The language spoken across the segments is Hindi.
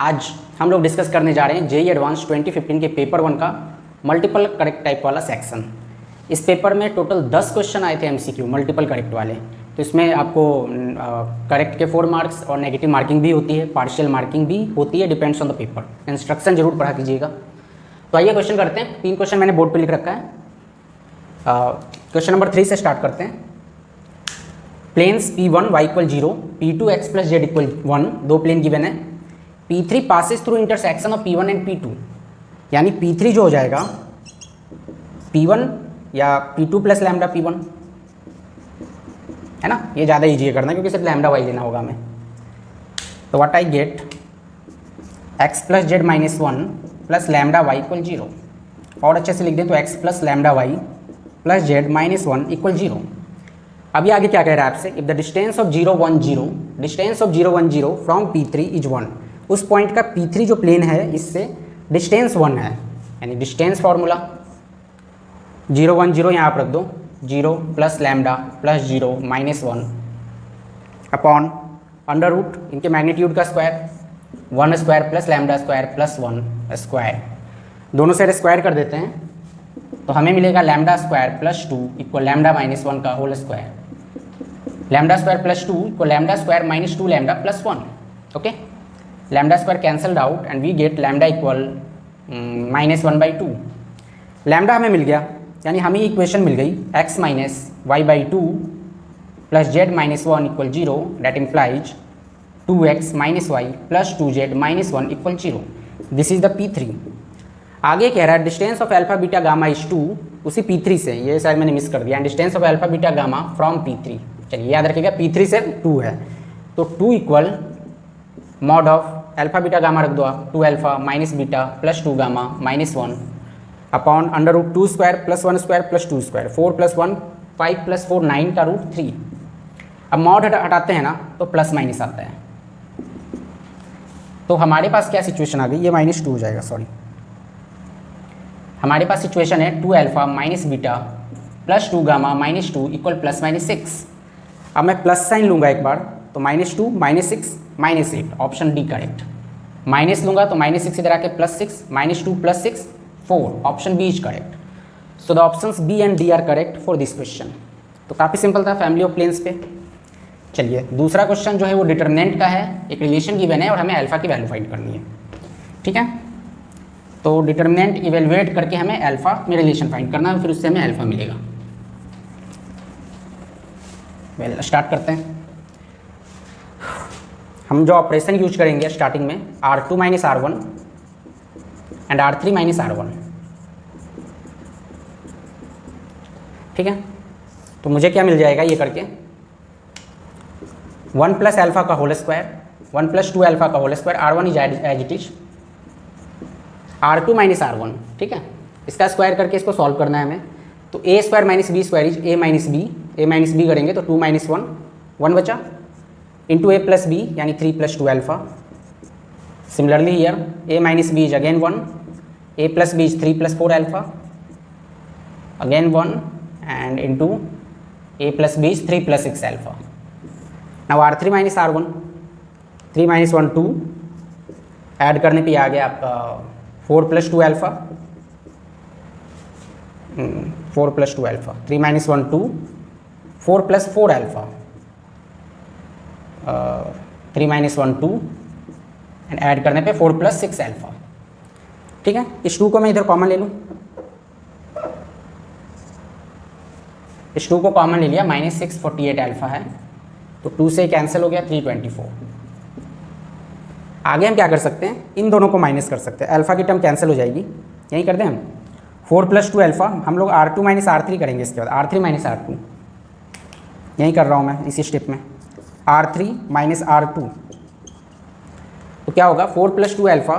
आज हम लोग डिस्कस करने जा रहे हैं जेईई एडवांस 2015 के पेपर 1 का मल्टीपल करेक्ट टाइप वाला सेक्शन। इस पेपर में टोटल 10 क्वेश्चन आए थे एमसीक्यू मल्टीपल करेक्ट वाले। तो इसमें आपको करेक्ट के 4 मार्क्स और नेगेटिव मार्किंग भी होती है, पार्शियल मार्किंग भी होती है, depends on the paper. Instruction जरूर पढ़ा कीजिएगा। तो आइए क्वेश्चन करते हैं। 3 क्वेश्चन मैंने बोर्ड पर लिख रखा है। क्वेश्चन नंबर 3 से स्टार्ट करते हैं। Planes P1 y equal 0, P2 x plus z equal 1, दो प्लेन गिवन है। P3 passes through intersection of P1 and P2, यानी P3 जो हो जाएगा P1 या P2 प्लस लैम्डा P1, है ना। ये ज़्यादा ईजी है करना क्योंकि सिर्फ लैम्डा वाई लेना होगा हमें। तो what I get x plus z minus 1 plus lambda y equal 0। और अच्छे से लिख दें तो x plus lambda y plus z minus 1 equal 0। अभी आगे क्या कह रहा है आपसे, if the distance of 0 1 0, distance of 0 1 0 from P3 is 1। उस पॉइंट का P3 जो प्लेन है इससे डिस्टेंस 1 है, यानी डिस्टेंस फॉर्मूला 0 1 0 यहाँ आप रख दो, 0 plus lambda plus 0 minus 1 upon under root इनके मैग्नीट्यूड का square 1 square plus lambda square plus 1 square. दोनों साइड स्क्वायर कर देते हैं तो हमें मिलेगा lambda square plus 2 equal lambda minus 1 का whole square. Lambda square plus 2 equal lambda square minus 2 lambda plus 1। Okay, lambda square cancelled out and we get lambda equal minus 1/2। Lambda हमें मिल गया, यानी हमें इक्वेशन मिल गई x minus y by 2 plus z minus 1 equal 0, that implies 2x minus Y plus 2z minus 1 equal 0। This is the P3। आगे कह रहा है distance of alpha beta gamma is 2, उसी P3 से, ये शायद मैंने मिस कर दिया, distance of alpha beta gamma from P3। चलिए याद रखिएगा P3 से 2 है, तो 2 equal mod of alpha beta gamma रख दो आप, 2 alpha minus beta plus 2 gamma minus 1 upon under root 2 square plus 1 square plus 2 square, 4 plus 1 5 plus 4 9 का रूट 3। अब मॉड हटाते हैं ना तो प्लस माइनस आता है, तो हमारे पास क्या सिचुएशन आ गई, ये माइनस 2 हो जाएगा, सॉरी। हमारे पास सिचुएशन है 2 alpha minus beta plus 2 gamma minus 2 equal plus minus 6। अब मैं प्लस साइन लूँगा एक बार, तो minus 2 minus 6 minus 8, option D correct. Minus लूँगा तो माइनस 6 इधर आके plus 6, minus 2 plus 6 4, option B is correct. So the options B and D are correct for this question. तो काफ़ी सिंपल था फैमिली ऑफ प्लेन्स पे। चलिए दूसरा क्वेश्चन जो है वो डिटर्मिनेंट का है। एक रिलेशन गिवन है और हमें अल्फा की वैल्यू फाइंड करनी है, ठीक है। तो डिटर्मिनेंट इवेलुएट करके हमें अल्फा में रिलेशन फाइंड करना है, फिर उससे हमें अल्फा मिलेगा। वेल स्टार्ट करते हैं। हम जो ऑपरेशन यूज करेंगे स्टार्टिंग में R2 minus R1 and R3 minus R1, ठीक है। तो मुझे क्या मिल जाएगा ये करके, 1 प्लस अल्फा का होल स्क्वायर 1 प्लस 2 अल्फा का whole square, R1 is as it is R2 minus R1, ठीक है। इसका स्क्वायर करके इसको सॉल्व करना है हमें। तो A square minus B square is A minus B करेंगे तो 2 माइनस 1 1 बचा, इंटू ए प्लस बी यानी 3 plus 2 alpha. Similarly here A minus B is again 1, A plus B is 3 plus 4 alpha, again 1 and into A plus B is 3 plus 6 alpha. Now R3 minus R1, 3 minus 1 2, add करने पे आ गया आपका 4 plus 2 alpha, 4 plus 2 alpha, 3 minus 1 2, 4 plus 4 alpha, 3 minus 1 2 and add करने पे 4 प्लस 6 अल्फा, ठीक है। इस 2 को मैं इधर कॉमन ले लूँ, इस 2 को कॉमन ले लिया, माइनस 6 48 अल्फा है, तो 2 से कैंसिल हो गया 324। आगे हम क्या कर सकते हैं, इन दोनों को माइनस कर सकते हैं, अल्फा की टर्म कैंसिल हो जाएगी, यही कर दें हम। 4 प्लस 2 अल्फा हम लोग R2 माइनस R3 करेंगे, इसके बाद R3 माइनस R2, यही कर रहा हूँ मैं इसी स्टेप में, R3 माइनस R2। तो क्या होगा 4 प्लस 2 अल्फा,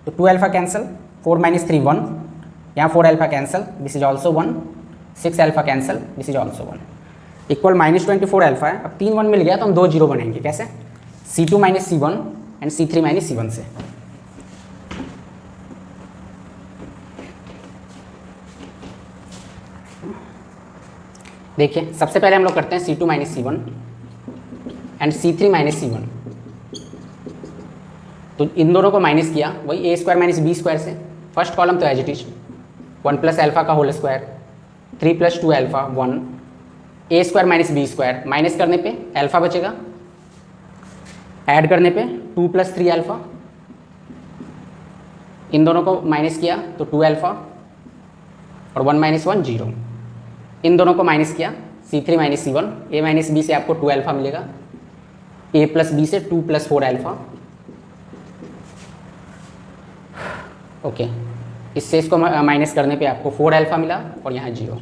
तो 2 अल्फा कैंसिल, 4 माइनस 3 1, यहाँ 4 alpha cancel, this is also 1, 6 alpha cancel, this is also 1 equal minus 24 alpha है। अब 3 1 मिल गया तो हम 2 0 बनाएंगे, कैसे, C2 minus C1 and C3 minus C1 से। देखिए सबसे पहले हम लोग करते हैं C2 minus C1 and C3 minus C1। तो इन दोनों को माइनस किया, वही A square minus B square से। फर्स्ट कॉलम तो as it is 1 plus alpha का whole square 3 plus 2 alpha 1, A square minus B square, minus करने पे एल्फा बचेगा, ऐड करने पे 2 प्लस 3 एल्फा, इन दोनों को माइनस किया तो 2 एल्फा और 1 माइनस 1 0, इन दोनों को माइनस किया C3 माइनस C1, ए माइनस बी से आपको 2 एल्फा मिलेगा, ए प्लस बी से 2 प्लस 4 एल्फा, ओके। इससे इसको माइनस करने पे आपको 4 एल्फा मिला और यहाँ 0।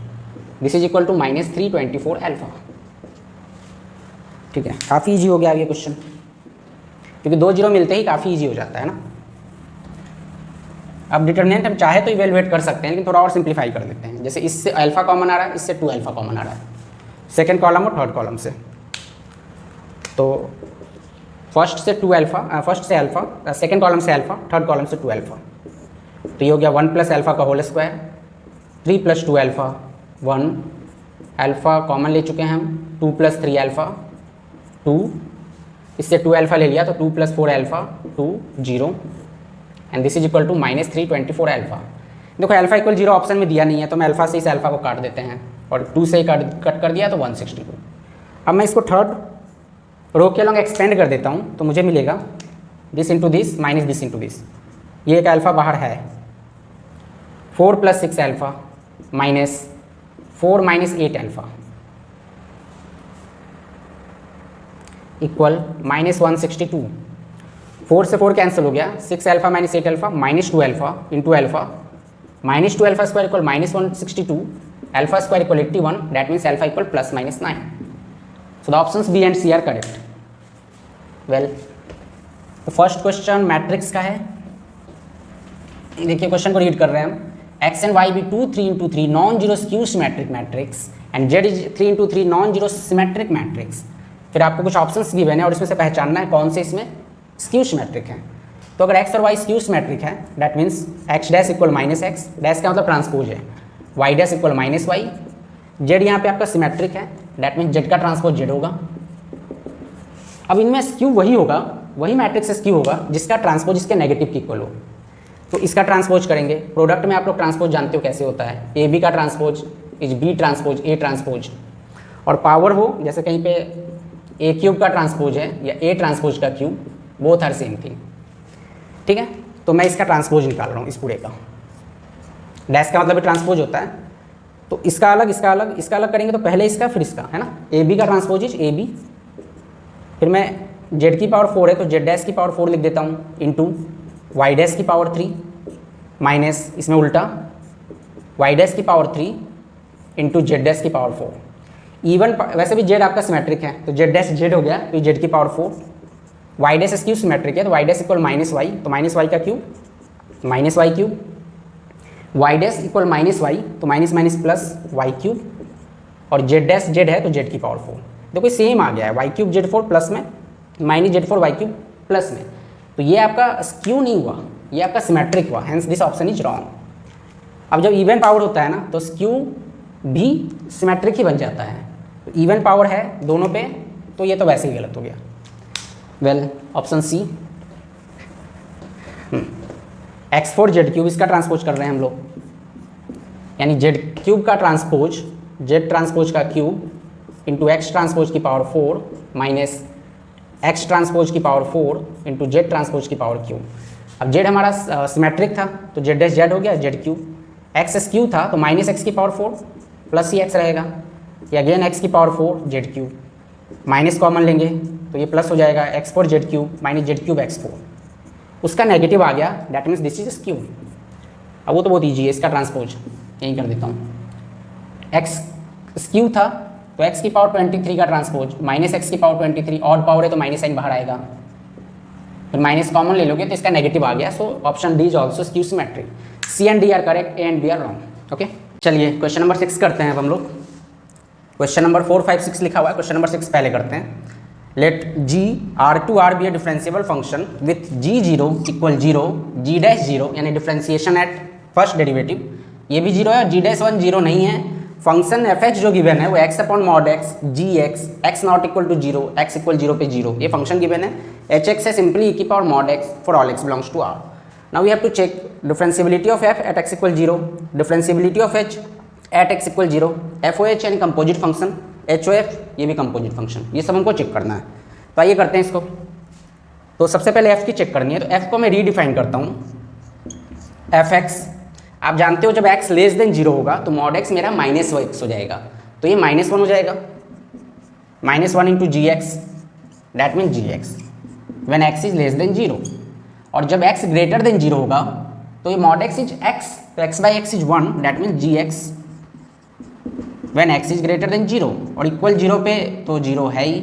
This is equal to minus 324 alpha. ठीक है, काफ़ी ईजी हो गया ये क्वेश्चन, क्योंकि 2 0 मिलते ही काफ़ी ईजी हो जाता है ना। अब डिटर्मिनेंट हम चाहे तो इवेलुएट कर सकते हैं, लेकिन थोड़ा और सिंप्लीफाई कर देते हैं। जैसे इससे अल्फा कॉमन आ रहा है, इससे 2 अल्फा कॉमन आ रहा है, सेकेंड कॉलम और थर्ड कॉलम से। तो फर्स्ट से 2 अल्फा, फर्स्ट से अल्फा, सेकेंड कॉलम से अल्फा, थर्ड कॉलम से 2 अल्फा। तो ये हो गया 1 प्लस अल्फा का whole square 3 plus 2 alpha 1, alpha common ले चुके हैं हम, 2 प्लस 3 अल्फा 2, इससे 2 अल्फा ले लिया तो 2 plus 4 alpha 2 0, and this is equal to minus 324 alpha. देखो अल्फा इक्वल 0 ऑप्शन में दिया नहीं है, तो मैं अल्फा से इस अल्फा को काट देते हैं और 2 से कट कर दिया तो 162। अब मैं इसको थर्ड रो के अलॉन्ग एक्सपेंड कर देता हूँ, तो मुझे मिलेगा this into this minus this into this. ये एक अल्फा बाहर है, 4 plus 6 alpha minus 4 minus 8 alpha equal minus 162। 4 से 4 कैंसिल हो गया, 6 alpha minus 8 alpha minus 2 alpha into alpha, minus 2 alpha square equal minus 162, alpha square equal 81, that means alpha equal plus minus 9। So the options B and C are correct. Well, तो फर्स्ट क्वेश्चन मैट्रिक्स का है। देखिए क्वेश्चन को रीड कर रहे हैं हम। X and Y be 2 3 into 3 non zero skew symmetric matrix and Z is 3 into 3 non zero symmetric matrix. फिर आपको कुछ ऑप्शंस गिवन है और इसमें से पहचानना है कौन से इसमें स्क्यू सिमेट्रिक है। तो अगर एक्स और वाई स्क्यू सिमेट्रिक है, that means X dash equal minus X, dash का मतलब ट्रांसपोज है, Y dash equal minus Y, Z यहाँ पे आपका सिमेट्रिक है, दैट मीन्स जेड का ट्रांसपोज जेड होगा। अब इनमें स्क्यू वही होगा, वही मैट्रिक्स से स्क्यू होगा जिसका ट्रांसपोज इसके नेगेटिव की इक्वल हो। तो इसका ट्रांसपोज करेंगे। प्रोडक्ट में आप लोग ट्रांसपोज जानते हो कैसे होता है, ए बी का transpose is B transpose A transpose, और पावर हो जैसे कहीं पे ए क्यूब का ट्रांसपोज है या ए ट्रांसपोज का cube, both are same thing. ठीक है, तो मैं इसका ट्रांसपोज निकाल रहा हूँ इस पूरे का। डैश का मतलब ट्रांसपोज होता है, तो इसका अलग इसका अलग इसका अलग करेंगे, तो पहले इसका फिर इसका, है ना। ए बी का ट्रांसपोज इज ए बी, फिर मैं जेड की पावर 4 है तो जेड डैश की पावर 4 लिख देता हूँ, इंटू वाई डैश की पावर 3 माइनस इसमें उल्टा वाई डैश की पावर 3 इंटू जेड डैश की पावर 4। इवन वैसे भी जेड आपका सिमेट्रिक है तो जेड डैश जेड हो गया, तो जेड की power 4। Y dash cube symmetric है तो Y dash equal minus Y, तो माइनस वाई का cube minus Y cube, Y dash equal minus Y तो minus minus plus Y cube, और जेड डैश जेड है तो जेड की पावर 4। देखो सेम आ गया है, वाई क्यूब जेड 4 प्लस में minus Z 4 Y cube plus में, तो ये आपका स्क्यू नहीं हुआ, ये आपका सिमेट्रिक हुआ, hence this option is wrong. अब जब इवन पावर होता है ना तो स्क्यू भी सिमेट्रिक ही बन जाता है, तो इवन पावर है दोनों पे, तो ये तो वैसे ही गलत हो गया। Well, option C x4 Z cube, इसका ट्रांसपोज कर रहे हैं हम लोग, यानी जेड क्यूब का ट्रांसपोज जेड ट्रांसपोज का क्यूब इंटू एक्स ट्रांसपोज की पावर 4 माइनस एक्स ट्रांसपोज की पावर 4 इंटू जेड ट्रांसपोज की पावर क्यूब। अब जेड हमारा सिमेट्रिक था तो जेड डैश जेड हो गया जेड क्यूब, एक्स स्क्यू था तो माइनस एक्स की पावर 4 प्लस ही एक्स रहेगा, या अगेन एक्स की power 4 Z cube, minus common लेंगे तो ये प्लस हो जाएगा x4 Z cube minus Z cube x4, उसका नेगेटिव आ गया, that means this is skew. अब वो तो बहुत ईजी है, इसका ट्रांसपोज यहीं कर देता हूँ। एक्स स्क्यू था तो x की पावर 23 का ट्रांसपोज माइनस एक्स की पावर 23, ऑड पावर है तो माइनस साइन बाहर आएगा, फिर माइनस कॉमन ले लोगे तो इसका नेगेटिव आ गया, so option D is also skew symmetric. C and D are correct, A and B are wrong. Okay, चलिए क्वेश्चन नंबर 6 करते हैं अब हम लोग। क्वेश्चन नंबर 4 5 6 लिखा हुआ है, क्वेश्चन नंबर 6 पहले करते हैं। Let G R2R be a differentiable function with G0 equal 0 G dash 0, यानी डिफरेंशिएशन एट फर्स्ट डेरिवेटिव, ये भी 0 है, G डैश 1 0 नहीं है, फंक्शन एफ एक्स जो गिवन है वो X upon mod X G X not equal to zero, X equal zero पे जीरो, ये फंक्शन गिवन है। एच एक्स है सिंपली ई की power mod X for all X belongs to R. Now we have to check differentiability of F at X equal zero, differentiability of H at X equal zero, F O H यानी composite function, H O F ये भी कंपोजिट फंक्शन, ये सब हमको चेक करना है। तो आइए करते हैं इसको। तो सबसे पहले एफ की चेक करनी है, तो एफ को मैं रीडिफाइन करता हूँ। एफ एक्स आप जानते हो जब x लेस देन जीरो होगा तो मॉड x मेरा माइनस एक्स हो जाएगा, तो ये -1 हो जाएगा, -1 into G X that mean G X when X is less than zero. और जब x ग्रेटर देन जीरो होगा तो ये मॉड x इज x, तो x by X is 1 that mean G X when X is greater than zero, और इक्वल जीरो पे तो जीरो है ही।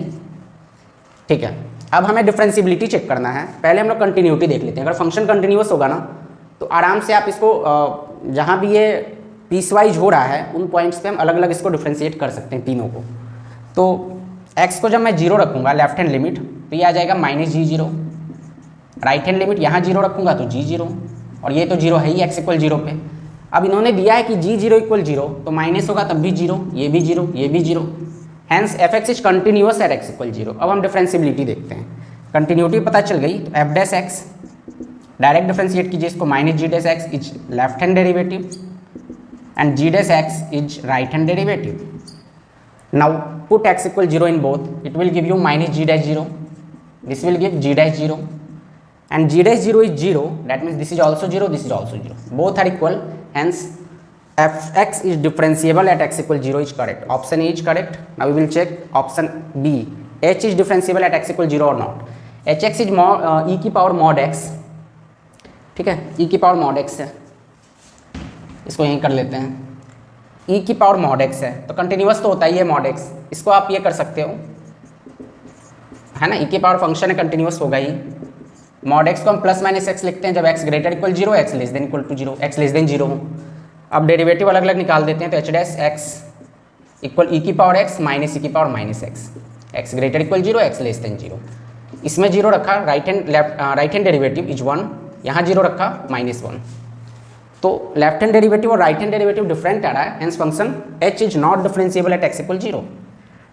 ठीक है, अब हमें डिफरेंशियबिलिटी चेक करना है। पहले हम लोग कंटिन्यूटी देख लेते हैं। अगर फंक्शन कंटिन्यूअस होगा ना तो आराम से आप इसको जहाँ भी ये पीस वाइज हो रहा है उन पॉइंट्स पे हम अलग अलग इसको डिफ्रेंशिएट कर सकते हैं तीनों को। तो x को जब मैं जीरो रखूँगा लेफ्ट हैंड लिमिट तो ये आ जाएगा -g0, राइट हैंड लिमिट यहाँ जीरो रखूँगा तो g0, और ये तो जीरो है ही x इक्वल जीरो पे। अब इन्होंने दिया है कि g0 इक्वल जीरो, तो माइनस होगा तब भी जीरो, ये भी जीरो, ये भी zero, hence F X is continuous at x equal zero. अब हम डिफरेंशियबिलिटी देखते हैं। कंटिन्यूटी पता चल गई तो F dash x direct differentiate कीजिए इसको, -g dash x is left hand derivative and g dash x is right hand derivative. Now put x equal zero in both, it will give you -g dash zero, this will give g dash zero and g dash 0 is 0, that means this is also 0, this is also 0, both are equal, hence fx is differentiable at x equal 0 is correct, option A is correct. Now we will check option B, h is differentiable at x equal 0 or not. hx is e की पावर mod x, ठीक है, e की पावर mod x है, इसको यहीं कर लेते हैं। e की पावर mod x है तो कंटिन्यूअस तो होता ही है mod x, इसको आप ये कर सकते हो, है ना, e की पावर फंक्शन है कंटिन्यूअस होगा ही। मॉड एक्स को हम प्लस माइनस एक्स लिखते हैं जब X greater equal zero, X less than equal to zero, X less than zero हो। अब डेरिवेटिव अलग अलग निकाल देते हैं तो H dash X equal E की पावर एक्स माइनस ई की power minus X, X greater equal zero, X less than zero. इसमें जीरो रखा, राइट हैंड डेरिवेटिव इज 1, यहाँ जीरो रखा -1, तो लेफ्ट हैंड डेरिवेटिव और राइट हैंड डेरिवेटिव डिफरेंट आ रहा है, hence function h is not differentiable at x equal zero.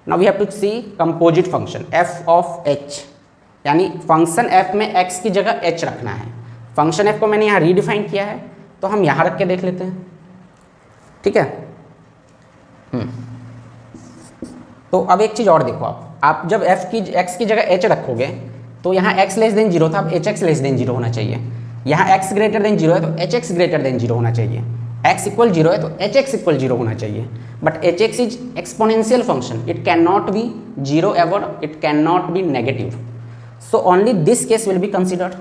Now we have to see composite function f of h, यानी फंक्शन f में x की जगह h रखना है। फंक्शन f को मैंने यहाँ रीडिफाइन किया है तो हम यहाँ रख के देख लेते हैं, ठीक है। तो अब एक चीज़ और देखो, आप जब x की जगह h रखोगे तो यहाँ x लेस देन जीरो था, अब hx लेस देन जीरो होना चाहिए। यहाँ x ग्रेटर देन जीरो है तो hx ग्रेटर देन जीरो होना चाहिए, x इक्वल जीरो है तो hx इक्वल जीरो होना चाहिए। But hx is exponential function, it can not be zero ever, it can not be negative, so only this case will be considered,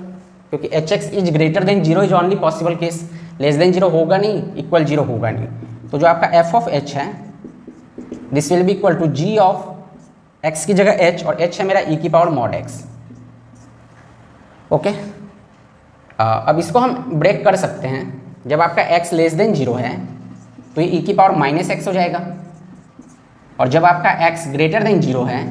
क्योंकि hx is greater than zero is only possible case, less than zero होगा नहीं, इक्वल जीरो होगा नहीं। तो जो आपका f ऑफ h है this will be equal to g of x की जगह h, और h है मेरा e की पावर मॉड x, ओके। अब इसको हम ब्रेक कर सकते हैं, जब आपका x लेस देन जीरो है तो ये e की पावर माइनस एक्स हो जाएगा, और जब आपका x ग्रेटर देन जीरो है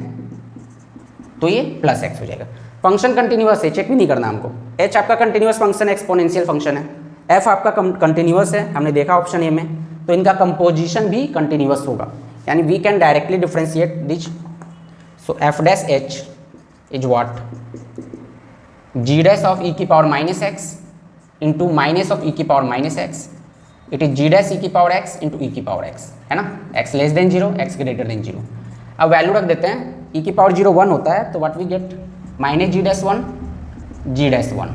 तो ये प्लस एक्स हो जाएगा। फंक्शन कंटिन्यूअस है, चेक भी नहीं करना हमको। h आपका कंटिन्यूअस फंक्शन एक्सपोनेंशियल फंक्शन है, f आपका कंटिन्यूअस है, हमने देखा ऑप्शन ए में, तो इनका कंपोजिशन भी कंटिन्यूअस होगा, यानी we can directly differentiate this. So f dash h is what, g dash of e की power minus x into minus of e की power minus x, it is g dash e की पावर x इंटू e की पावर x, है ना, x less than zero, x greater than zero. अब वैल्यू रख देते हैं, e की पावर जीरो 1 होता है तो what we get -g dash 1, g dash 1।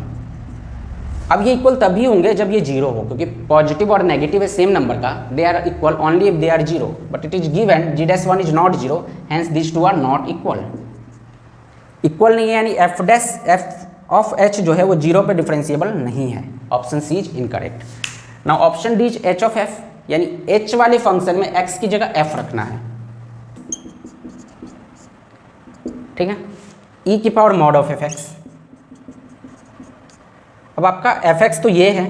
अब ये इक्वल तभी होंगे जब ये जीरो हो, क्योंकि पॉजिटिव और नेगेटिव है सेम नंबर का, they are equal only if they are zero, but it is given g dash 1 is not zero, hence this two are not equal. Equal नहीं है यानी f dash f of h जो है वो जीरो पे डिफरेंशिएबल नहीं है, option C is incorrect. Now option D is h of f, यानी h वाले फंक्शन में x की जगह f रखना है, ठीक है, e की power mod of F x. अब आपका एफ एक्स तो ये है,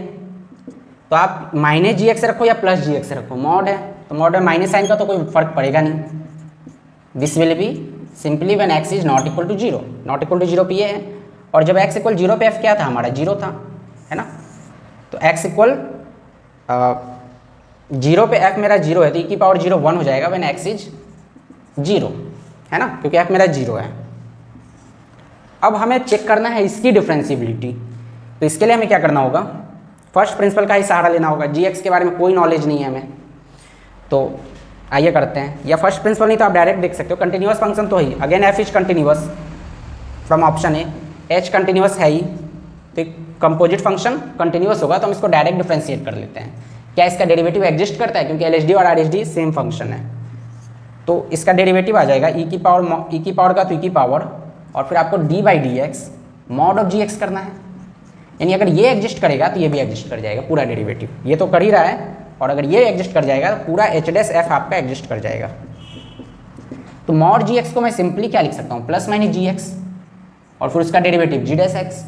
तो आप माइनस जी एक्स रखो या प्लस जी एक्स रखो, मॉड है तो मॉड में माइनस साइन का तो कोई फर्क पड़ेगा नहीं। This will be simply when X is not equal to zero, not equal to zero पे ये है, और जब एक्स इक्वल जीरो पे एफ क्या था हमारा, जीरो था, है ना। तो एक्स इक्वल जीरो पे f मेरा जीरो है तो e की पावर जीरो 1 हो जाएगा व्हेन x इज जीरो, है ना, क्योंकि f मेरा जीरो है। अब हमें चेक करना है इसकी डिफरेंशिएबिलिटी, तो इसके लिए हमें क्या करना होगा, फर्स्ट प्रिंसिपल का ही सहारा लेना होगा। gx के बारे में कोई नॉलेज नहीं है हमें, तो आइए करते हैं। या फर्स्ट प्रिंसिपल नहीं तो आप डायरेक्ट देख सकते हो, कंटिन्यूअस फंक्शन तो ही, again f is continuous from option A, h continuous है ही, तो कंपोजिट फंक्शन कंटिन्यूअस होगा तो हम इसको डायरेक्ट डिफरेंशिएट कर लेते हैं। क्या इसका डेरिवेटिव एग्जिस्ट करता है, क्योंकि LHD और RHD सेम फंक्शन है, तो इसका डेरिवेटिव आ जाएगा e की पावर का तो e की पावर, और फिर आपको d/dx मॉड ऑफ gx करना है, यानी अगर ये एग्जिस्ट करेगा तो ये भी एग्जिस्ट कर जाएगा पूरा डेरिवेटिव, ये तो कर ही रहा है, और अगर ये एग्जिस्ट कर जाएगा तो पूरा h' आपका एग्जिस्ट कर जाएगा। तो मॉड gx को मैं सिंपली क्या लिख सकता हूँ, प्लस माइनस gx और फिर उसका डेरिवेटिव g'(x).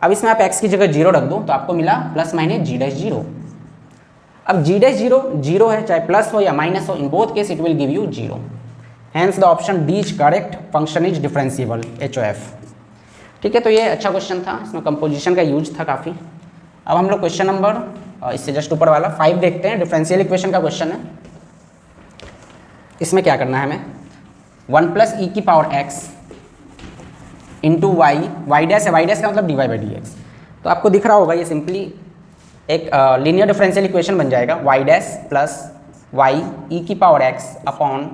अब इसमें आप x की जगह जीरो रख दो तो आपको मिला प्लस माइनस g'0। अब g'0 जीरो है, चाहे प्लस हो या माइनस हो, in both case it will give you zero, hence the option D is correct, function is differentiable HOF। ठीक है, तो ये अच्छा क्वेश्चन था, इसमें कंपोजिशन का यूज था काफ़ी। अब हम लोग क्वेश्चन नंबर इससे जस्ट ऊपर वाला 5 देखते हैं, डिफरेंशियल इक्वेशन का क्वेश्चन है। इसमें क्या करना है हमें, 1 प्लस ई की power x into Y dash है, वाई डैश का मतलब dy/dx, तो आपको दिख रहा होगा ये सिंपली एक लीनियर डिफरेंशियल इक्वेशन बन जाएगा, वाई डैश प्लस वाई ई की power x upon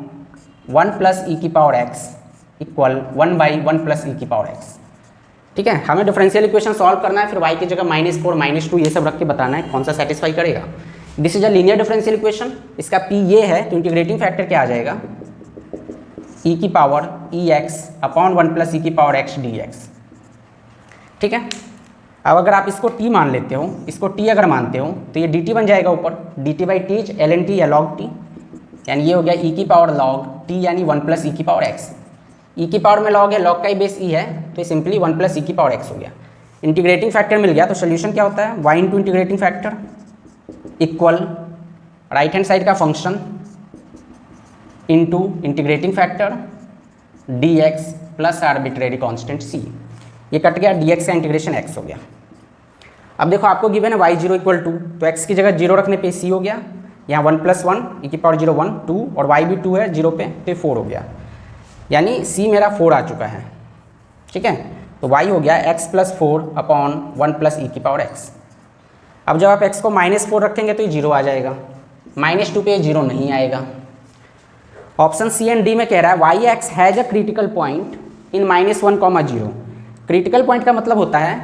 1 plus E की power x equal 1/1 plus E की पावर x। ठीक है, हमें डिफरेंशियल इक्वेशन सॉल्व करना है, फिर y की जगह -4 -2 ये सब रख के बताना है कौन सा सेटिस्फाई करेगा। This is a linear differential equation, इसका p ये है तो इंटीग्रेटिंग फैक्टर क्या आ जाएगा, e की power ex upon 1 plus E की पावर x dx। ठीक है, अब अगर आप इसको t मान लेते हो, इसको t अगर मानते हो तो ये dt बन जाएगा ऊपर, dt/t ln t या log t, यानी ये हो गया e की पावर log t यानी 1 प्लस ई की पावर x। e की पावर में log है, log का ही बेस e है, तो ये सिंपली 1 प्लस ई की पावर x हो गया। इंटीग्रेटिंग फैक्टर मिल गया तो सोल्यूशन क्या होता है, y into integrating factor equal right hand side का function into integrating factor dx plus arbitrary constant c, ये कट गया, dx का इंटीग्रेशन x हो गया। अब देखो आपको गिवन है y0 = 2, तो x की जगह 0 रखने पे c हो गया, यहाँ 1 + 1 e की पावर 0 1 2 और y भी 2 है 0 पे तो 4 हो गया, यानी c मेरा 4 आ चुका है। ठीक है, तो y हो गया x + 4 अपॉन 1 प्लस ई की पावर x। अब जब आप x को -4 रखेंगे तो ये 0 आ जाएगा, -2 पे 0 नहीं आएगा। ऑप्शन सी एंड डी में कह रहा है Y X has a critical point in -1, 0। Critical point का मतलब होता है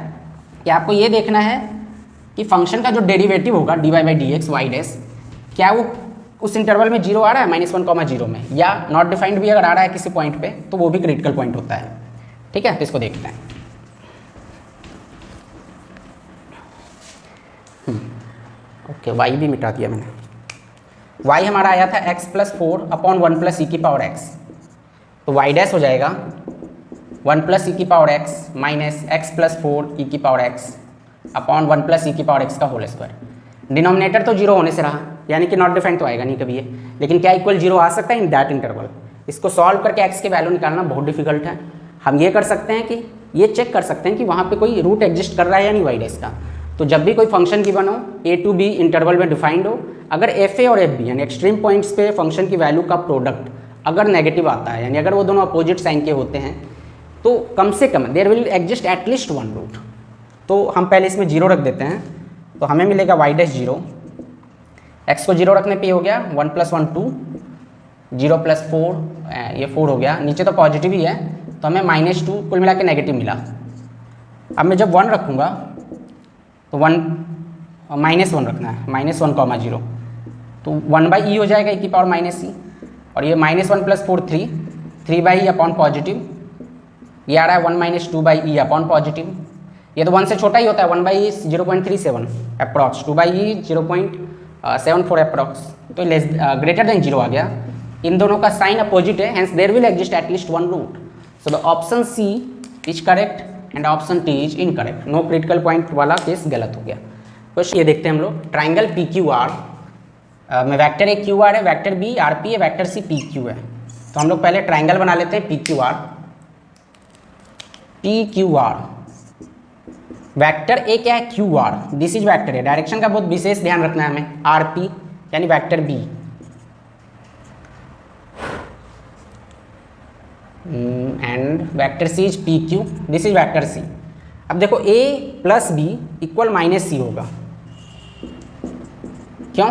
कि आपको ये देखना है कि फंक्शन का जो डेरिवेटिव होगा dy/dx वाई डैश, क्या वो उस इंटरवल में 0 आ रहा है -1, 0 में, या नॉट डिफाइंड भी अगर आ रहा है किसी पॉइंट पे तो वो भी क्रिटिकल पॉइंट होता है। ठीक है, तो इसको देखते हैं। ओके, वाई भी मिटा दिया मैंने। y हमारा आया था x + 4 अपॉन 1 प्लस ई की पावर x, तो y डैश हो जाएगा 1 प्लस ई की पावर x माइनस x + 4 ई की power x upon 1 plus E की पावर x का होल स्क्वायर। डिनोमिनेटर तो 0 होने से रहा, यानी कि नॉट डिफाइंड तो आएगा नहीं कभी ये, लेकिन क्या इक्वल 0 आ सकता है इन दैट इंटरवल। इसको सॉल्व करके x की वैल्यू निकालना बहुत डिफिकल्ट है। हम ये कर सकते हैं कि ये चेक कर सकते हैं कि वहाँ पे कोई रूट एग्जिस्ट कर रहा है या नहीं वाई डैश का। तो जब भी कोई फंक्शन गिवन हो a to b इंटरवल में डिफाइंड हो, अगर fa और fb यानी एक्सट्रीम पॉइंट्स पे फंक्शन की वैल्यू का प्रोडक्ट अगर नेगेटिव आता है, यानी अगर वो दोनों अपोजिट साइन के होते हैं, तो कम से कम there will exist at least 1 root. तो हम पहले इसमें 0 रख देते हैं, तो हमें मिलेगा y डैश 0, x को 0 रखने पे हो गया 1 + 1 2, 0 + 4 ये 4 हो गया, नीचे तो पॉजिटिव ही है तो हमें -2 कुल मिला के नेगेटिव मिला। अब मैं जब 1 रखूँगा तो -1 रखना है, -1, 0, तो 1/e हो जाएगा e की पावर -e, और ये -1 + 4 3/e अपॉन पॉजिटिव, ये आ रहा है 1 - 2/e अपॉन पॉजिटिव। ये तो 1 से छोटा ही होता है, 1/e 0.37 अप्रॉक्स, 2/e 0.74 अप्रॉक्स, तो ग्रेटर देन 0 आ गया। इन दोनों का साइन अपोजिट है, hence there will exist at least 1 root. So the option C is correct and option T is incorrect. No critical point वाला केस गलत हो गया। क्वेश्चन ये देखते हैं हम लोग, ट्राइंगल पी क्यू आर में वेक्टर ए क्यू आर है, वेक्टर बी आर पी है, वेक्टर सी पी क्यू है। तो हम लोग पहले ट्राइंगल बना लेते हैं P Q R. P Q R vector A क्या है, Q R, this is vector है, डायरेक्शन का बहुत विशेष ध्यान रखना है हमें। आर पी यानी vector B and vector C is P Q, this is vector C. अब देखो a plus B equal minus C होगा, क्यों?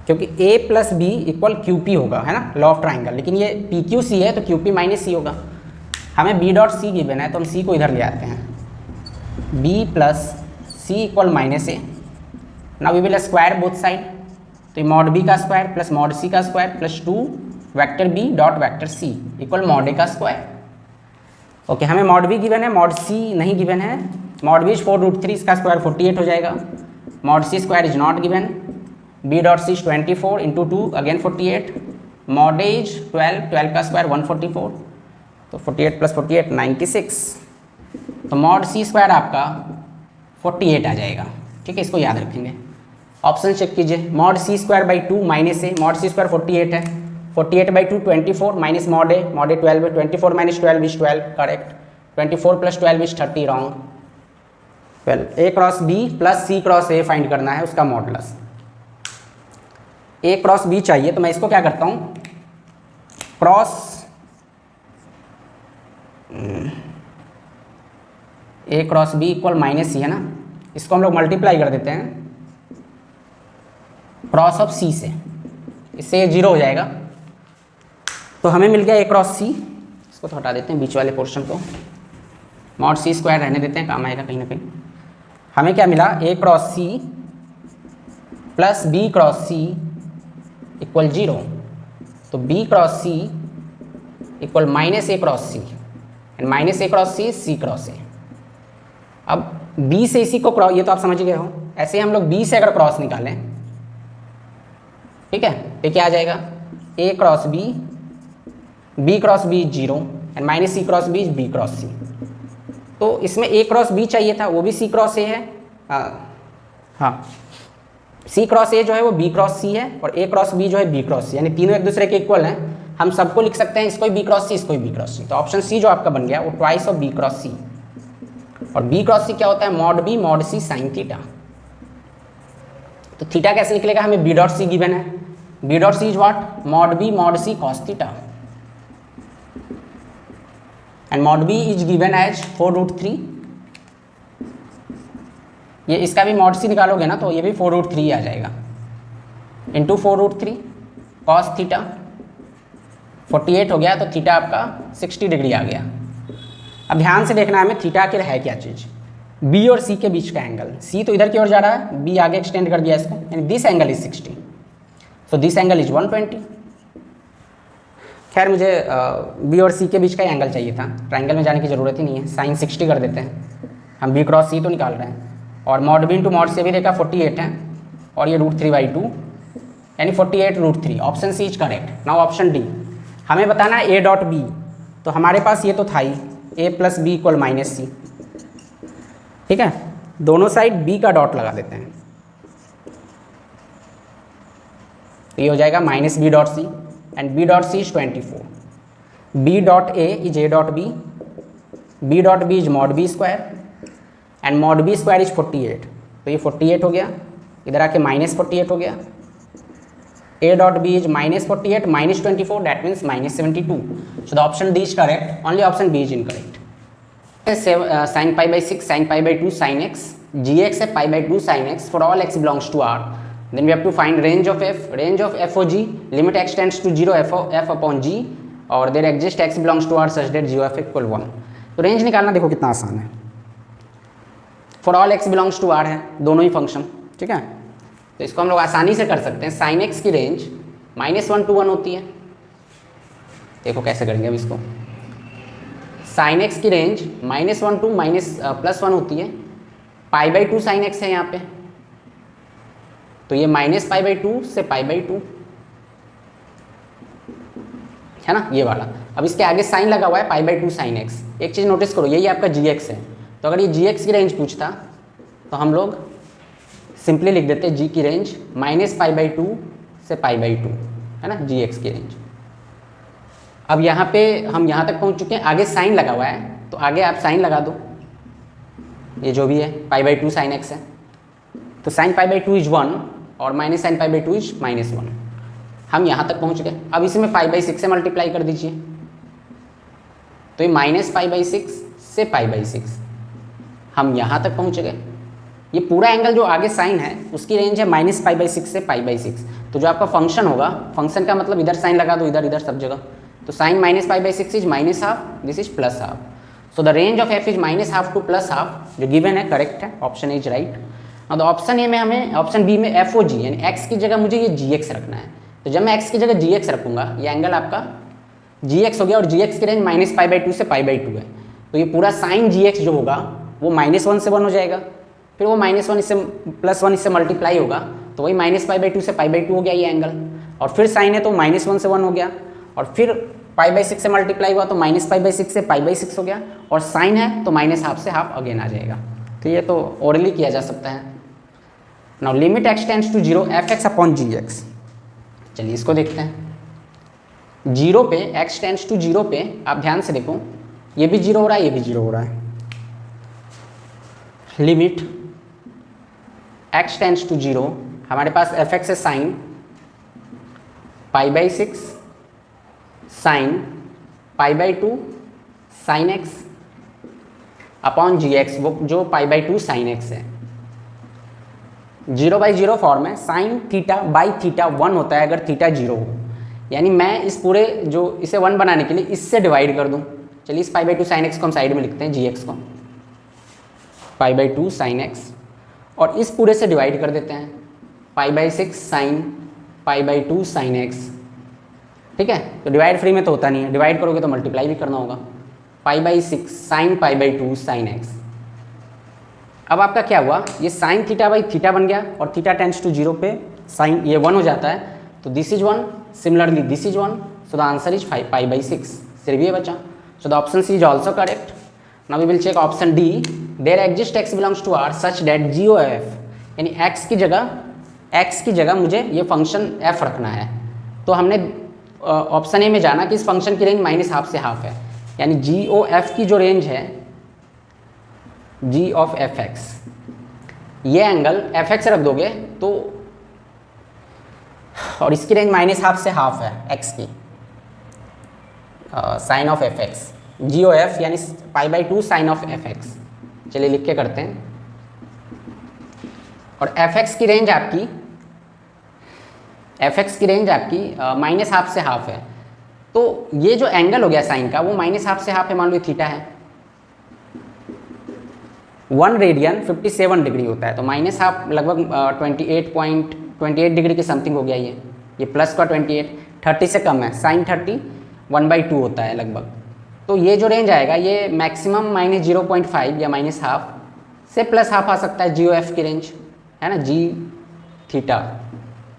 क्योंकि a plus B equal Q P होगा, है ना, लॉ ऑफ ट्राइंगल। लेकिन ये पी क्यू सी है तो क्यू पी माइनस सी होगा। हमें बी डॉट सी गिवन है तो हम सी को इधर ले आते हैं, b plus C equal minus A. Now we will square both side, तो मॉड बी का स्क्वायर प्लस मॉड सी का square plus 2 vector B dot vector C equal mod A का स्क्वायर। ओके, हमें मॉड बी गिवन है, मॉड सी नहीं गिवन है। मॉड बी इज 4√3, इसका स्क्वायर 48 हो जाएगा। Mod C square is not given. B dot C is 24 into 2 again 48। Mod A is 12 का स्क्वायर 144, तो 48 प्लस 48 96। तो मॉड सी स्क्वायर आपका 48 आ जाएगा। ठीक है, इसको याद रखेंगे। ऑप्शन चेक कीजिए, mod C square by 2 minus A, mod C square 48 है, 48 बाई 2 24 माइनस मॉड ए 12 है, 24 माइनस 12 is 12 correct, 24 plus 12 is 30 wrong. Well, A cross B plus C cross A find करना है, उसका मॉडुलस। ए क्रॉस बी चाहिए तो मैं इसको क्या करता हूँ, cross A cross B equal minus C है ना, इसको हम लोग मल्टीप्लाई कर देते हैं क्रॉस ऑफ सी से, इससे 0 हो जाएगा। तो हमें मिल गया ए क्रॉस सी। इसको तो हटा देते हैं बीच वाले पोर्शन को, मॉड सी स्क्वायर रहने देते हैं, काम आएगा कहीं ना कहीं। हमें क्या मिला, A cross C plus B cross C equal 0। तो B cross C equal minus A cross C and minus A cross C C cross A. अब बी से इसी को क्रॉस, ये तो आप समझ गए हो। ऐसे हम लोग बी से अगर क्रॉस निकालें, ठीक है, तो क्या आ जाएगा, A cross B, B cross B 0 and minus C cross B B cross C. तो इसमें ए क्रॉस बी चाहिए था, वो भी सी क्रॉस ए है। हाँ, सी क्रॉस ए जो है वो बी क्रॉस सी है और ए क्रॉस बी जो है बी क्रॉस सी, यानी तीनों एक दूसरे के इक्वल हैं। हम सबको लिख सकते हैं, इसको बी क्रॉस सी, इसको बी क्रॉस सी। तो ऑप्शन सी जो आपका बन गया वो twice of B cross C. और बी क्रॉस सी क्या होता है, mod B mod C sine theta. तो थीटा कैसे निकलेगा, हमें बी डॉट सी गिवन है, B dot C is what, mod B mod C cos theta and mod B is given as 4√3। ये इसका भी मॉड सी निकालोगे ना तो ये भी 4√3 आ जाएगा इंटू 4√3 कॉस थीटा। 48 हो गया तो थीटा आपका 60 डिग्री आ गया। अब ध्यान से देखना है हमें थीटा आखिर है क्या चीज़, बी और सी के बीच का एंगल। सी तो इधर की ओर जा रहा है, बी आगे एक्सटेंड कर दिया इसको, यानी this angle is 60, so this angle is 120। खैर मुझे बी और सी के बीच का एंगल चाहिए था, ट्राइंगल में जाने की ज़रूरत ही नहीं है, साइन 60 कर देते हैं। हम बी क्रॉस सी तो निकाल रहे हैं और mod B into mod C भी देखा 48 है और ये √3/2 यानी 48√3। Option C is correct. Now option D, हमें बताना है ए डॉट बी। तो हमारे पास ये तो था ही, ए प्लस बी इक्वल माइनस सी। ठीक है, दोनों साइड बी का डॉट लगा देते हैं, तो ये हो जाएगा minus B dot C and B dot C is 24। B dot A is A dot B, B dot B is mod B square and mod B square is 48। तो ये 48 हो गया, इधर आके -48 हो गया। A dot B is -48 -24, that means -72. So the option D is correct. Only option B is incorrect. Sin pi by 6, sin pi by 2, sin x, gx है pi by 2 sin x for all x belongs to R. Then we have to find range of f, range of f of g, limit x tends to 0 f upon g, और there exists x belongs to R such that g of f equal 1. तो रेंज निकालना देखो कितना आसान है। For all x belongs to R है दोनों ही फंक्शन, ठीक है। तो इसको हम लोग आसानी से कर सकते हैं। साइन एक्स की रेंज -1 to 1 होती है। देखो कैसे करेंगे अब इसको। साइन एक्स की रेंज -1 to +1 होती है। π/2 साइन एक्स है यहाँ पे, तो ये -π/2 से π/2 है ना, ये वाला। अब इसके आगे साइन लगा हुआ है π/2 साइन एक्स। एक चीज़ नोटिस करो, यही आपका gx है। तो अगर ये gx की रेंज पूछता तो हम लोग सिंपली लिख देते जी की रेंज -π/2 से π/2 है ना, gx की रेंज। अब यहाँ पे हम यहाँ तक पहुँच चुके हैं, आगे साइन लगा हुआ है तो आगे आप साइन लगा दो, ये जो भी है π/2 साइन x है। तो साइन π/2 इज 1 और minus sign pi by two is -1। हम यहाँ तक पहुँच गए। अब इसी में पाई बाई 6 से मल्टीप्लाई कर दीजिए, तो ये माइनस पाई बाई 6 से पाई बाई 6, हम यहाँ तक पहुँच गए। ये पूरा एंगल जो आगे साइन है उसकी रेंज है माइनस पाई बाई 6 से पाई बाई 6। तो जो आपका फंक्शन होगा, फंक्शन का मतलब इधर साइन लगा दो, इधर इधर सब जगह, तो sine minus pi by 6 is -½ this is +½ so the range of f is -½ to +½ जो गिवन है करेक्ट है, ऑप्शन ए इज राइट। अब ऑप्शन ए में हमें, ऑप्शन बी में एफ ओ जी यानी x की जगह मुझे ये gx रखना है। तो जब मैं x की जगह gx रखूँगा ये एंगल आपका gx हो गया, और gx की रेंज माइनस पाई बाई 2 से पाई बाई 2 है। तो ये पूरा साइन gx जो होगा वो -1 से 1 हो जाएगा, फिर वो -1 इससे +1 इससे मल्टीप्लाई होगा, तो वही माइनस पाई बाई 2 से पाई बाई 2 हो गया ये एंगल, और फिर साइन है तो -1 से 1 हो गया, और फिर पाई बाई 6 से मल्टीप्लाई हुआ तो माइनस पाई बाई 6 से पाई बाई 6 हो गया, और साइन है तो -½ से ½ अगेन आ जाएगा। तो ये तो ओरली किया जा सकता है। Now limit x tends to 0 fx upon gx। चलिए इसको देखते हैं। 0 पे x टेंड्स टू 0 पे आप ध्यान से देखो, ये भी 0 हो रहा है, ये भी 0 हो रहा है। लिमिट x टेंड्स टू 0, हमारे पास fx है sine pi by 6 sine pi by 2 sine x upon gx, वो जो पाई बाई 2 साइन x है। 0/0 फॉर्म है, साइन थीटा बाई थीटा 1 होता है अगर थीटा 0 हो। यानी मैं इस पूरे जो इसे 1 बनाने के लिए इससे डिवाइड कर दूं। चलिए इस पाई बाई 2 साइन x को हम साइड में लिखते हैं, gx को पाई बाई 2 साइन x, और इस पूरे से डिवाइड कर देते हैं pi by 6 sine pi by 2 sine x। ठीक है, तो डिवाइड फ्री में तो होता नहीं है, डिवाइड करोगे तो मल्टीप्लाई भी करना होगा। Pi by 6 sine pi by 2 sine x। अब आपका क्या हुआ, ये साइन थीटा बाई थीटा बन गया, और थीटा टेंड्स टू 0 पे साइन ये 1 हो जाता है, तो this is 1, similarly this is 1, so the answer is pi by 6। सिर्फ ये बचा, so the option C is also correct. Now we will check option D, there exist x belongs to R such that g O f, यानी x की जगह मुझे ये फंक्शन f रखना है। तो हमने ऑप्शन ए में जाना कि इस फंक्शन की रेंज -½ से ½ है, यानी जी ओ एफ की जो रेंज है g ऑफ fx, ये एंगल fx रख दोगे तो, और इसकी रेंज -½ से ½ है x की, sine of fx G O F यानी pi by 2 sine of fx। चलिए लिख के करते हैं, और fx की रेंज आपकी -½ से ½ है। तो ये जो एंगल हो गया साइन का वो -½ से ½ है, मान लो थीटा है, 1 रेडियन 57 डिग्री होता है, तो -½ लगभग 28 डिग्री के समथिंग हो गया। ये प्लस का 28 30 से कम है, साइन 30 1/2 होता है लगभग। तो ये जो रेंज आएगा ये मैक्सिमम -0.5 या -½ से +½ आ सकता है जी ओ एफ की रेंज, है ना, जी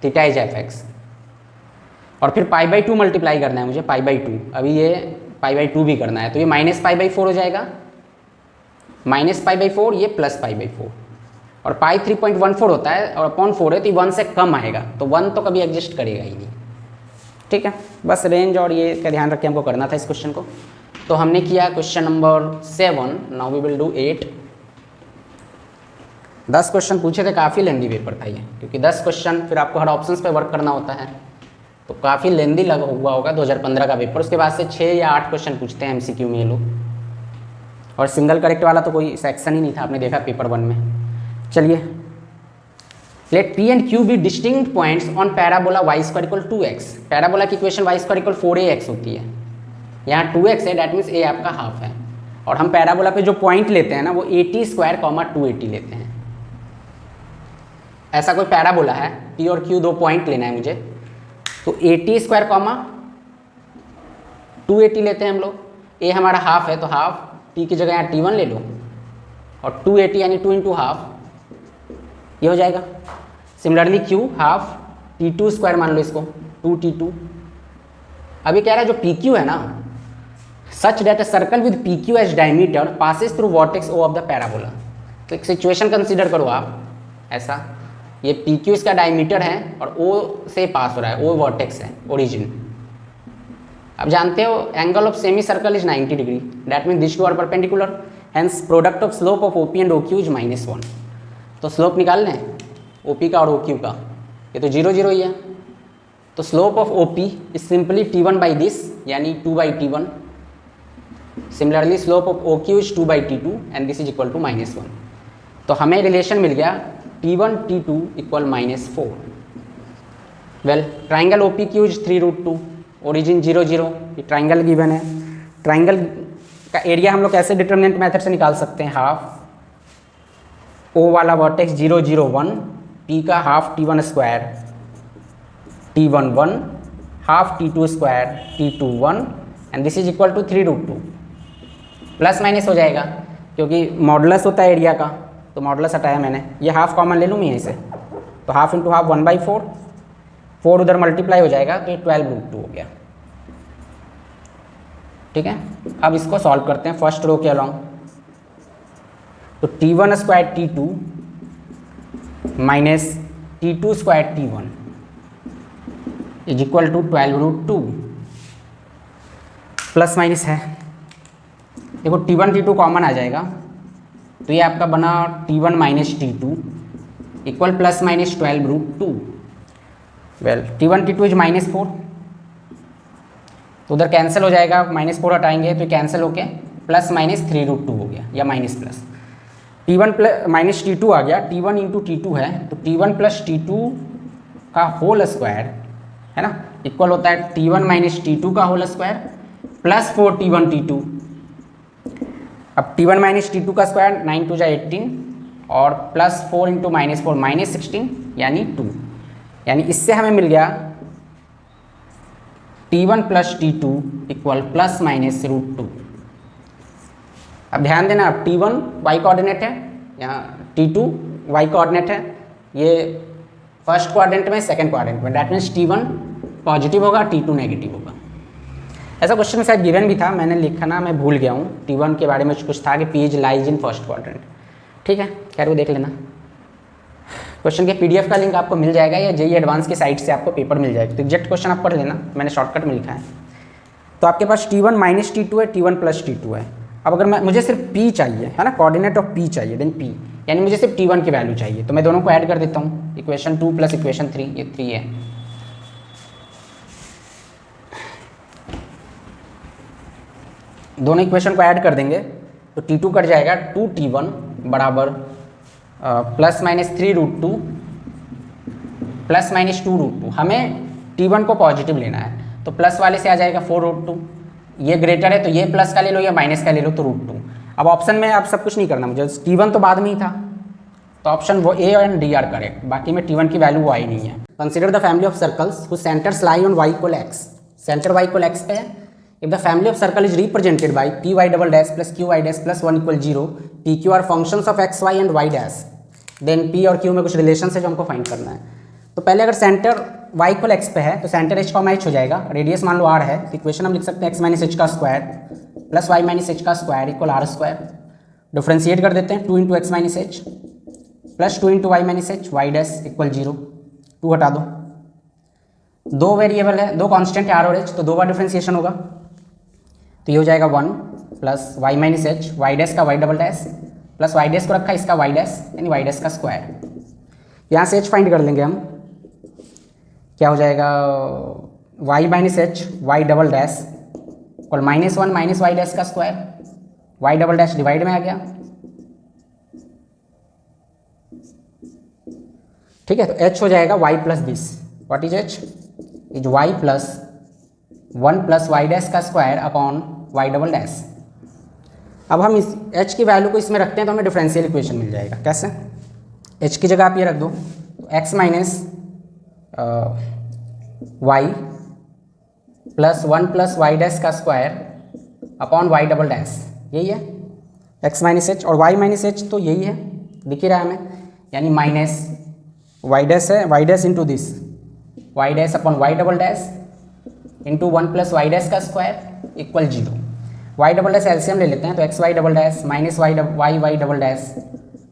थीटा इज fx, और फिर पाई बाई 2 मल्टीप्लाई करना है मुझे, पाई बाई 2, अभी ये पाई बाई 2 भी करना है, तो ये -π/4 हो जाएगा, -π/4 ये +π/4, और पाई 3.14 होता है और अपॉन 4 है, तो 1 से कम आएगा, तो 1 तो कभी एग्जिस्ट करेगा ही नहीं। ठीक है, बस रेंज और ये का ध्यान रख के हमको करना था इस क्वेश्चन को। तो हमने किया question number 7, now we will do 8। 10 question पूछे थे, काफ़ी लेंदी पेपर था ये, क्योंकि 10 क्वेश्चन फिर आपको हर ऑप्शंस पे वर्क करना होता है, तो काफ़ी लेंदी लगा हुआ होगा 2015 का पेपर। उसके बाद से 6 या 8 क्वेश्चन पूछते हैं एमसीक्यू में ये लोग, और सिंगल करेक्ट वाला तो कोई सेक्शन ही नहीं था, आपने देखा पेपर 1 में। चलिए, let P and Q be distinct points on parabola y² = 2x। Parabola की इक्वेशन y² = 4ax होती है, यहाँ 2x है, डैट मीन्स a आपका ½ है, और हम पैराबोला पे जो पॉइंट लेते हैं ना वो 80² 280 लेते हैं। ऐसा कोई पैराबोला है, p और q 2 पॉइंट लेना है मुझे, तो 80² 280 लेते हैं हम लोग। a हमारा ½ है, तो ½ t की जगह यहाँ t1 ले लो, और 280 यानी 2 × ½ ये हो जाएगा। सिमिलरली q ½ t2² मान लो इसको, 2t2। अभी कह रहा है जो pq है ना, such that a circle with pq as diameter passes through vertex o of the parabola. तो एक सिचुएशन कंसीडर करो आप, ऐसा ये pq इसका डायमीटर है और o से पास हो रहा है, o वर्टेक्स है, ओरिजिन। अब जानते हो angle of semicircle is 90 degree, that mean this two are perpendicular, hence product of slope of OP and OQ is -1। तो स्लोप निकाल लें OP का और OQ का, ये तो 0 0 ही है। तो slope of OP is simply T1 by this, यानी 2 by T1। Similarly slope of OQ is 2 by T2 and this is equal to -1। तो हमें रिलेशन मिल गया T1 T2 equal -4। Well triangle OPQ is 3√2, origin 0 0, ये ट्राइंगल गिवन है। ट्राइंगल का एरिया हम लोग कैसे डिटर्मिनेंट मेथड से निकाल सकते हैं, हाफ O वाला वर्टेक्स 0 0 1, P का half T1 square T1 1, half T2 square T2 1 and this is equal to 3√2। Plus minus हो जाएगा क्योंकि मॉडुलस होता है एरिया का, तो मॉडुलस हटाया मैंने, ये हाफ कॉमन ले लूँ मैं यहीं से, तो हाफ इंटू हाफ 1/4, 4 उधर मल्टीप्लाई हो जाएगा तो ये 12√2 हो गया। ठीक है, अब इसको सॉल्व करते हैं फर्स्ट रो के अलॉन्ग। तो T1 square T2 minus T2 square T1 is equal to 12√2। Plus minus है, देखो T1 T2 कॉमन आ जाएगा, तो ये आपका बना T1 minus T2 equal plus minus 12√2। Well T1 T2 is -4, तो उधर कैंसिल हो जाएगा, -4 हटाएंगे तो कैंसिल होके प्लस माइनस 3√2 हो गया या minus plus. T1 plus minus T2 आ गया, T1 इंटू T2 है तो T1 प्लस T2 का होल स्क्वायर है ना, इक्वल होता है T1 माइनस T2 का whole square plus 4 T1 T2। अब T1 माइनस T2 का स्क्वायर 9 2 जा 18 और प्लस 4 इंटू -4 -16 यानी 2, यानी इससे हमें मिल गया T1 plus T2 equal plus minus √2। अब ध्यान देना, T1 y कोऑर्डिनेट है, यहाँ T2 y कोऑर्डिनेट है, ये फर्स्ट क्वाड्रेंट में सेकंड क्वाड्रेंट में, दैट मीन्स T1 पॉजिटिव होगा T2 नेगेटिव होगा। ऐसा क्वेश्चन शायद गिवन भी था, मैंने लिखना मैं भूल गया हूँ। T1 के बारे में कुछ था कि P lies in first quadrant. ठीक है, खैर वो देख लेना। क्वेश्चन के PDF का लिंक आपको मिल जाएगा या JEE एडवांस की साइट से आपको पेपर मिल जाएगा, तो एग्जैक्ट क्वेश्चन आप पढ़ लेना, मैंने शॉर्टकट में लिखा है। तो आपके पास T1 माइनस T2 है, T1 प्लस T2 है। अब अगर मुझे सिर्फ P चाहिए है ना, कोऑर्डिनेट ऑफ P चाहिए, देन P यानी मुझे सिर्फ T1 की वैल्यू चाहिए, तो मैं दोनों को ऐड कर देता हूँ, इक्वेशन 2 प्लस इक्वेशन 3, ये 3 है। दोनों इक्वेशन को ऐड कर देंगे तो T2 कट जाएगा, 2T1 बराबर प्लस माइनस 3√2 प्लस माइनस 2√2। हमें T1 को पॉजिटिव लेना है, तो प्लस वाले से आ जाएगा 4√2, ये ग्रेटर है तो ये प्लस का ले लो या माइनस का ले लो तो √2। अब ऑप्शन में आप सब कुछ नहीं करना मुझे, T1 तो बाद में ही था, तो ऑप्शन वो A and D are correct, बाकी में T1 की वैल्यू वो आई नहीं है। Consider the family of circles whose centres lie on y equal x, centre y equal x पे है। If the family of circle is represented by py double dash plus qy dash plus 1 equal 0, pq are functions of x y and y dash, then p और q में कुछ रिलेशन है जो हमको फाइंड करना है। तो पहले अगर सेंटर y इक्वल x पे है तो सेंटर h कॉमा h हो जाएगा, रेडियस मान लो r है, तो इक्वेशन हम लिख सकते हैं x माइनस h का square plus y minus h का square equal r square. Differentiate कर देते हैं, 2 into x minus h plus 2 into y minus H, Y dash equal 0, 2 हटा दो, दो वेरिएबल है, दो कांस्टेंट है आर और एच, तो दो बार डिफ्रेंशिएशन होगा, तो ये हो जाएगा 1 plus Y minus H, Y dash का Y double dash plus Y dash को रखा इसका वाई डैश यानी वाई डैश का स्क्वायर। यहाँ से एच फाइंड कर लेंगे हम, क्या हो जाएगा y minus H y double dash और -1 माइनस वाई डैश का square, y double dash divide में आ गया। ठीक है, तो h हो जाएगा y plus this, what is h is y plus 1 plus Y dash का square upon Y double dash. अब हम इस h की वैल्यू को इसमें रखते हैं तो हमें डिफरेंशियल इक्वेशन मिल जाएगा। कैसे, h की जगह आप ये रख दो, तो x minus Y plus 1 plus Y dash का square upon Y double dash, यही है x माइनस एच, और y माइनस एच तो यही है, दिख ही रहा है हमें, यानी माइनस वाई डैश है, Y dash into this Y dash upon Y double dash into 1 plus Y dash का square equal 0। Y double dash LCM ले लेते हैं, तो X Y double dash minus y y double dash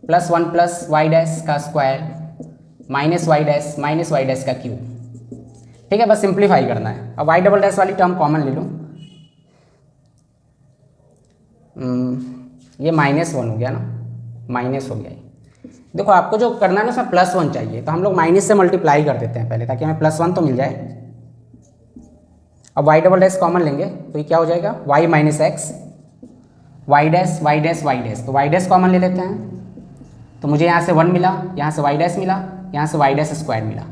plus 1 plus Y dash का स्क्वायर माइनस वाई डैश का क्यूब। ठीक है, बस सिंप्लीफाई करना है। अब वाई डबल डैश वाली टर्म कॉमन ले लो, ये -1 हो गया ना, माइनस हो गया, देखो आपको जो करना है ना उसमें +1 चाहिए, तो हम लोग माइनस से मल्टीप्लाई कर देते हैं पहले, ताकि हमें +1 तो मिल जाए। अब y डबल डैश कॉमन लेंगे तो ये क्या हो जाएगा, y minus x, y dash y dash y dash, तो y डैश कॉमन ले लेते हैं, तो मुझे यहाँ से 1 मिला, यहाँ से y डैश मिला, यहाँ से y डैश स्क्वायर मिला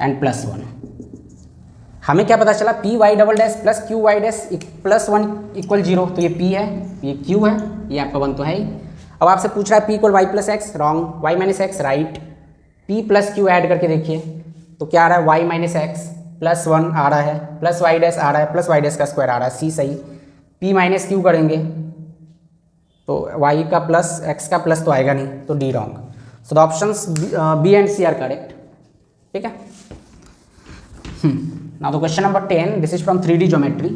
एंड +1। हमें क्या पता चला, p y double dash plus q y dash +1 = 0, तो ये p है, ये q है, ये आपका 1 तो है ही। अब आपसे पूछ रहा है p = y + x, wrong, y - x right, p + q add करके देखिए तो क्या आ रहा है, y - x +1 आ रहा है, प्लस y डैश आ रहा है, प्लस y डैश का स्क्वायर आ रहा है, c सही। p - q करेंगे तो y का प्लस x का प्लस तो आएगा नहीं, तो d wrong. So the options b and c are correct. ठीक है। Now the question number 10, this is from 3D geometry.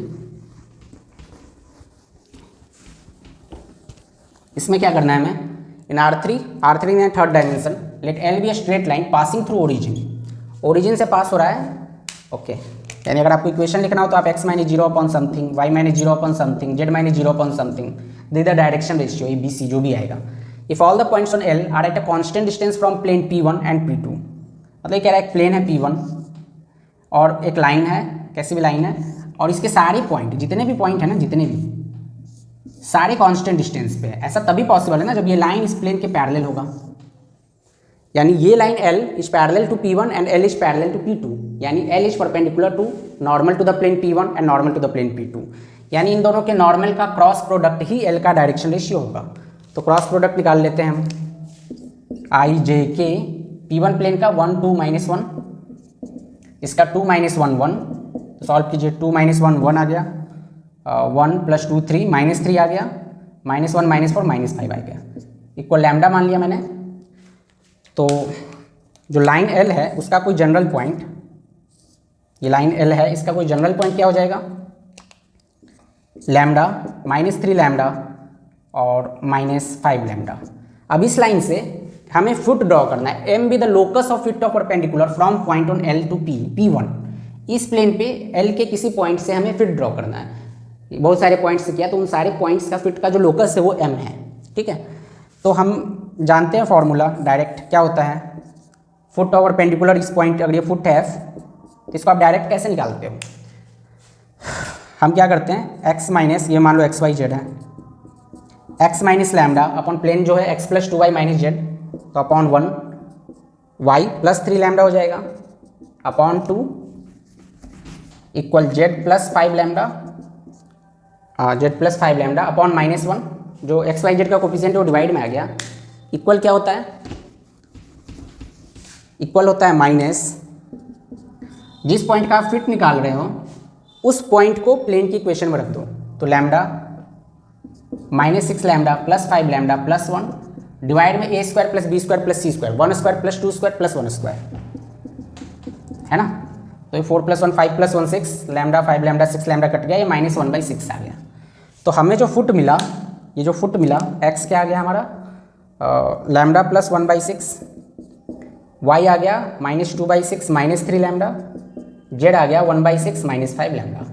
इसमें क्या करना है हमें, इन R3 में third dimension, let L be a straight line passing through origin से पास हो रहा है। ओके यानी अगर आपको इक्वेशन लिखना हो तो आप x - 0 upon something, y - 0 upon something, z - 0 upon something, दे the direction ratio A B C जो भी आएगा। If all the points on L are at a constant distance from plane P1 and P2, मतलब ये कह रहा है एक प्लेन है P1 और एक लाइन है, कैसी भी लाइन है, और इसके सारे पॉइंट, जितने भी पॉइंट है ना, जितने भी सारे कांस्टेंट डिस्टेंस पे है। ऐसा तभी पॉसिबल है ना जब ये लाइन इस प्लेन के पैरेलल होगा, यानी ये line L is parallel to P1 and L is parallel to P2, यानी L is perpendicular to normal to the plane P1 and normal to the plane P2, यानी इन दोनों के नॉर्मल का क्रॉस प्रोडक्ट ही L का डायरेक्शन रेशियो होगा। तो क्रॉस प्रोडक्ट निकाल लेते हैं हम, I J K, P1 plane का 1 2 -1, इसका 2 - 1 1, तो सॉल्व कीजिए, 2 - 1 1 आ गया, 1 + 2 3 -3 आ गया, -1 -4 -5 आ गया, इक्वल लैम्डा मान लिया मैंने। तो जो लाइन L है उसका कोई जनरल पॉइंट, ये लाइन L है इसका कोई जनरल पॉइंट क्या हो जाएगा, लैम्डा, -3 लैम्डा और -5 लैम्डा। अब इस लाइन से हमें फुट ड्रॉ करना है, m be the locus of foot of perpendicular from point on L to P1। इस प्लेन पे L के किसी पॉइंट से हमें फिट ड्रॉ करना है, बहुत सारे पॉइंट से किया, तो उन सारे पॉइंट्स का फिट का जो लोकस है वो m है। ठीक है, तो हम जानते हैं फॉर्मूला डायरेक्ट क्या होता है, फुट ऑफ परपेंडिकुलर, इस पॉइंट अगर ये फुट है f, तो इसको आप डायरेक्ट कैसे निकालते हो, हम क्या करते हैं, x माइनस, ये मान लो x y z है, x minus lambda upon plane जो है x + 2y - z, तो अपॉन 1 y + 3 लैम्डा हो जाएगा, upon 2 equal z + 5 lambda, z + 5 lambda upon -1, जो x y z का कोफिशिएंट है वो डिवाइड में आ गया, इक्वल क्या होता है, इक्वल होता है माइनस, जिस पॉइंट का आप फिट निकाल रहे हो उस पॉइंट को प्लेन की इक्वेशन में रख दो, तो लैम्डा -6 लैम्डा + 5 लैम्डा + 1 डिवाइड में a² + b² + c², 1² + 2² + 1², है ना। तो ये 4 + 1 5 + 1 6 लैम्डा, 5 लैम्डा 6 लैम्डा कट गया, ये -1/6 आ गया। तो हमें जो फुट मिला, ये जो फुट मिला, x क्या आ गया हमारा, लैम्डा + 1/6, y आ गया -2/6 -3 लैम्डा, z आ गया 1/6 -5 लैम्डा।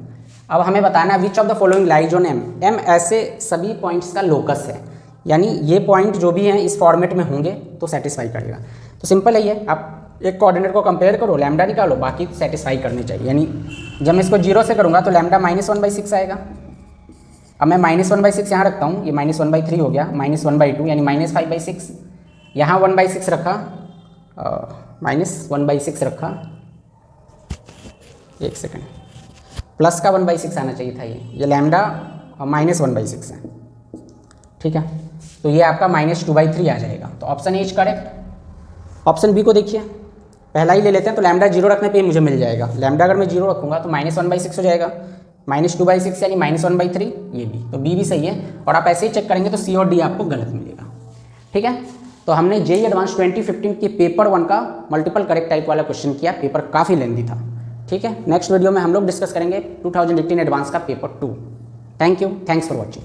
अब हमें बताना है which of the following lies on m ऐसे सभी पॉइंट्स का लोकस है, यानी ये पॉइंट जो भी हैं इस फॉर्मेट में होंगे तो सेटिस्फाई करेगा। तो सिंपल है ये, आप एक कोऑर्डिनेट को कंपेयर करो, लैम्डा निकालो, बाकी सेटिस्फाई करनी चाहिए। यानी जब मैं इसको 0 से करूँगा तो लैम्डा -1/6 आएगा। अब मैं -1/6 यहाँ रखता हूँ, ये -1/3 हो गया, -1/2 यानी -5/6, यहाँ 1/6 रखा, -1/6 रखा, एक सेकेंड, प्लस का 1/6 आना चाहिए था, ये लैम्डा -1/6 है। ठीक है, तो ये आपका -2/3 आ जाएगा। तो option A is correct. Option B को देखिए, पहला ही ले लेते हैं, तो लैम्डा 0 रखने पे मुझे मिल जाएगा, लैम्डा अगर मैं 0 रखूँगा तो -1/6 हो जाएगा, -2/6 यानी -1/3, ये भी, तो बी भी सही है। और आप ऐसे ही चेक करेंगे तो सी और डी आपको गलत मिलेगा। ठीक है, तो हमने जेईई एडवांस 2015 के पेपर 1 का मल्टीपल करेक्ट टाइप वाला क्वेश्चन किया, पेपर काफ़ी लेंथी था। ठीक है, नेक्स्ट वीडियो में हम लोग डिस्कस करेंगे 2018 एडवांस का paper 2। Thank you, thanks for watching.